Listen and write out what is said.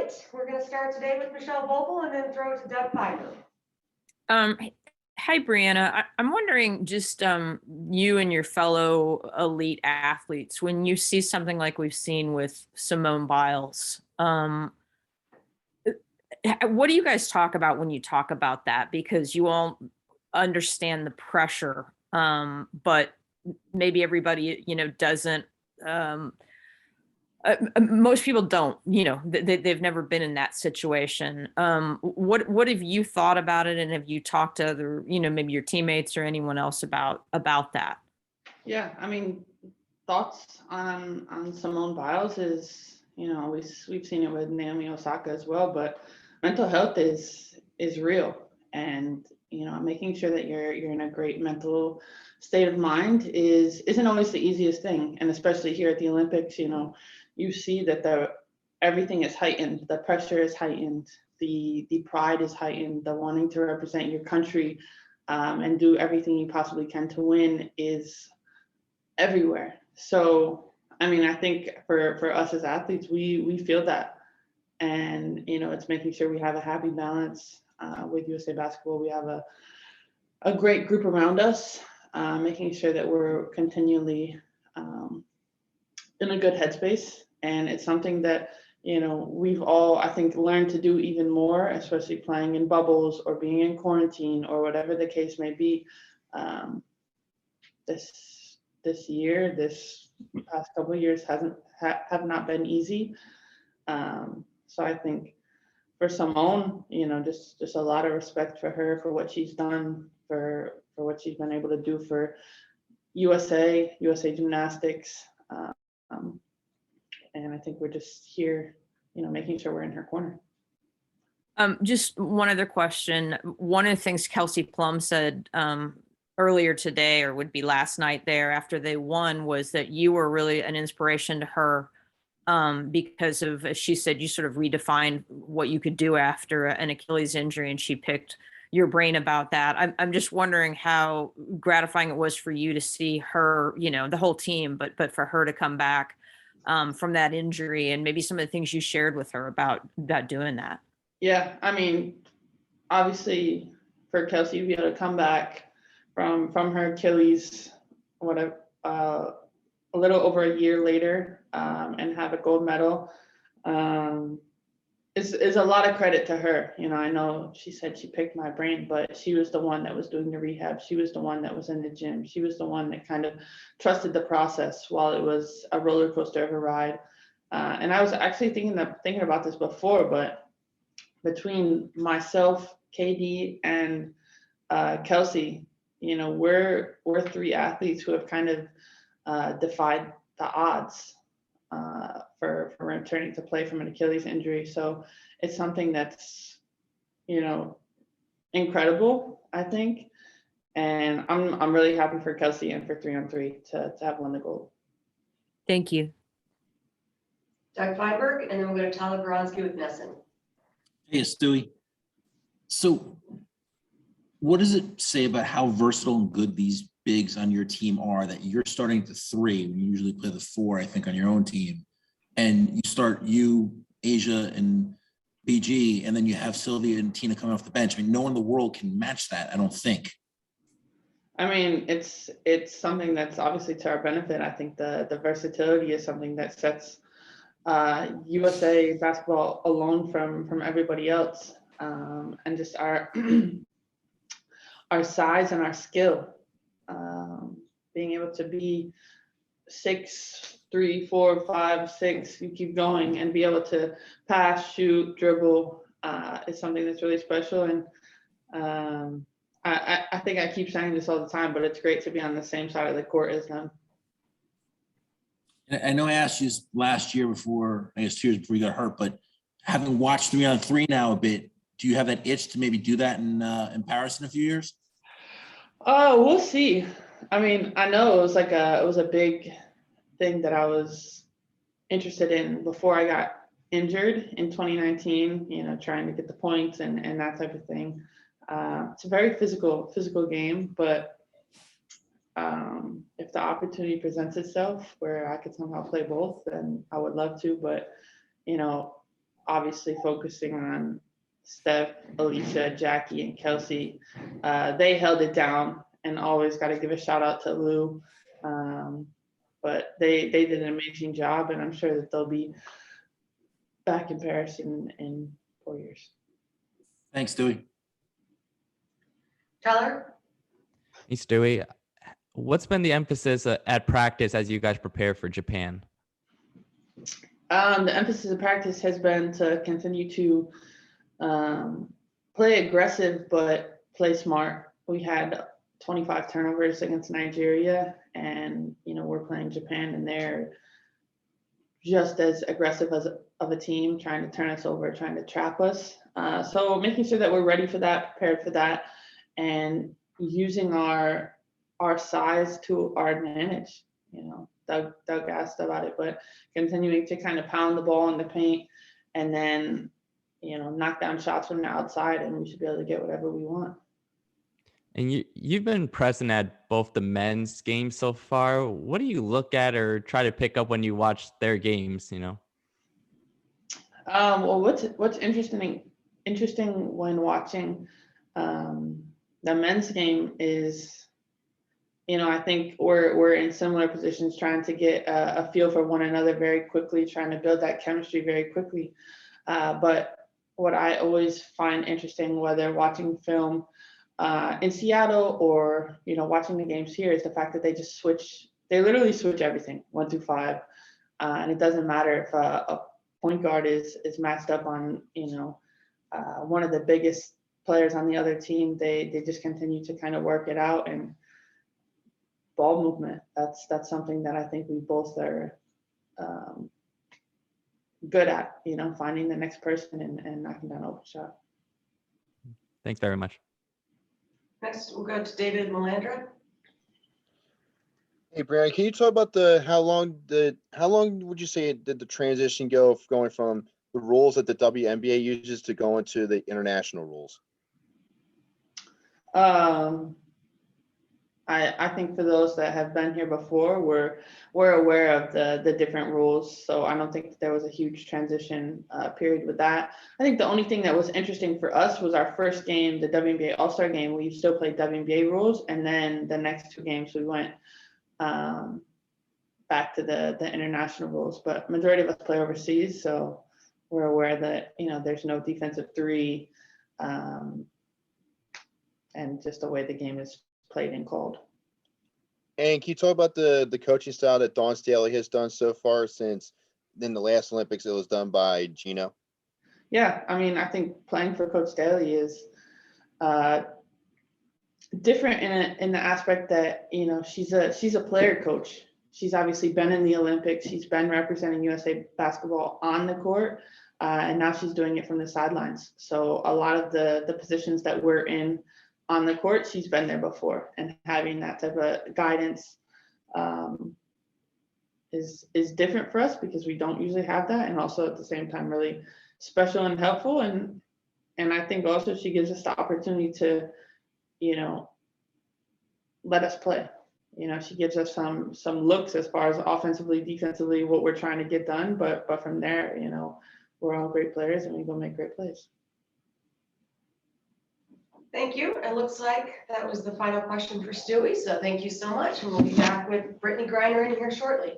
right, we're going to start today with Michelle Vogel and then throw it to Doug Fiber. Um, Hi, Breanna. I'm wondering, just you and your fellow elite athletes, when you see something like we've seen with Simone Biles, what do you guys talk about when you talk about that? Because you all understand the pressure, but maybe everybody, doesn't. Um, Most people don't, they've never been in that situation. What have you thought about it, and have you talked to other, maybe your teammates or anyone else about that? Yeah, I mean, thoughts on Simone Biles is, we've seen it with Naomi Osaka as well, but mental health is real, and making sure that you're in a great mental state of mind isn't always the easiest thing, and especially here at the Olympics, you see that everything is heightened, the pressure is heightened, the pride is heightened, the wanting to represent your country and do everything you possibly can to win is everywhere. So, I mean, I think for us as athletes, we feel that. And, it's making sure we have a happy balance with USA Basketball. We have a great group around us, making sure that we're continually in a good headspace. And it's something that, we've all, I think, learned to do even more, especially playing in bubbles or being in quarantine or whatever the case may be. This year, this past couple of years have not been easy. So I think for Simone, just a lot of respect for her, for what she's done, for what she's been able to do for USA Gymnastics. And I think we're just here, making sure we're in her corner. Just one other question. One of the things Kelsey Plum said earlier today, or would be last night there after they won, was that you were really an inspiration to her because of, as she said, you sort of redefined what you could do after an Achilles injury, and she picked your brain about that. I'm just wondering how gratifying it was for you to see her, the whole team, but for her to come back from that injury, and maybe some of the things you shared with her about doing that. Yeah, I mean, obviously for Kelsey to be able to come back from her Achilles, a little over a year later, and have a gold medal, is a lot of credit to her. I know she said she picked my brain, but she was the one that was doing the rehab. She was the one that was in the gym. She was the one that kind of trusted the process while it was a roller coaster of a ride. And I was actually thinking about this before, but between myself, KD, and Kelsey, we're three athletes who have kind of defied the odds for returning to play from an Achilles injury. So it's something that's, incredible, I think. And I'm really happy for Kelsey and for 3-on-3 to have won the gold. Thank you. Doug Feinberg, and then we'll go to Tyler Bronski with Nesson. Hey, Stewie. So what does it say about how versatile and good these bigs on your team are that you're starting at the 3 when you usually play the 4, I think, on your own team, and you start Asia, and BG, and then you have Sylvia and Tina coming off the bench? I mean, no one in the world can match that, I don't think. I mean, it's something that's obviously to our benefit. I think the versatility is something that sets USA basketball alone from everybody else, and just our our size and our skill, being able to be 6, 3, 4, 5, 6, you keep going, and be able to pass, shoot, dribble is something that's really special. And I think I keep saying this all the time, but it's great to be on the same side of the court as them. I know I asked you last year before, I guess 2 years before you got hurt, but having watched 3-on-3 now a bit, do you have that itch to maybe do that in Paris in a few years? We'll see. I mean, I know it was a big thing that I was interested in before I got injured in 2019, trying to get the points and that type of thing. It's a very physical game, but if the opportunity presents itself where I could somehow play both, then I would love to. But obviously focusing on Steph, Alicia, Jackie, and Kelsey. They held it down, and always got to give a shout out to Lou. But they did an amazing job, and I'm sure that they'll be back in Paris in 4 years. Thanks, Stewie. Tyler? Hey, Stewie, what's been the emphasis at practice as you guys prepare for Japan? The emphasis of practice has been to continue to play aggressive, but play smart. We had 25 turnovers against Nigeria, and we're playing Japan, and they're just as aggressive of a team, trying to turn us over, trying to trap us. So making sure that we're ready for that, prepared for that, and using our size to our advantage. Doug asked about it, but continuing to kind of pound the ball in the paint, and then knock down shots from the outside, and we should be able to get whatever we want. And you've been present at both the men's games so far. What do you look at or try to pick up when you watch their games? Well, what's interesting when watching the men's game is, I think we're in similar positions, trying to get a feel for one another very quickly, trying to build that chemistry very quickly. But what I always find interesting, whether watching film in Seattle or watching the games here, is the fact that they literally switch everything 1 through 5, and it doesn't matter if a point guard is matched up on one of the biggest players on the other team. They just continue to kind of work it out. And ball movement, that's something that I think we both are good at, finding the next person and knocking down an open shot. Thanks very much. Next, we'll go to David Melandra. Hey, Breanna, can you talk about how long would you say did the transition go going from the rules that the WNBA uses to going to the international rules? I think for those that have been here before, we're aware of the different rules. So I don't think there was a huge transition period with that. I think the only thing that was interesting for us was our first game, the WNBA All-Star game. We still played WNBA rules, and then the next 2 games we went back to the international rules. But majority of us play overseas, so we're aware that there's no defensive 3, and just the way the game is played and called. And can you talk about the coaching style that Dawn Staley has done so far, since in the last Olympics it was done by Gino? Yeah, I think playing for Coach Staley is different in the aspect that she's a player coach. She's obviously been in the Olympics. She's been representing USA basketball on the court, and now she's doing it from the sidelines. So a lot of the positions that we're in on the court, she's been there before, and having that type of guidance is different for us, because we don't usually have that, and also at the same time really special and helpful. And I think also she gives us the opportunity to let us play. She gives us some looks as far as offensively, defensively, what we're trying to get done, but from there, we're all great players, and we go make great plays. Thank you. It looks like that was the final question for Stewie. So thank you so much. And we'll be back with Brittany Griner in here shortly.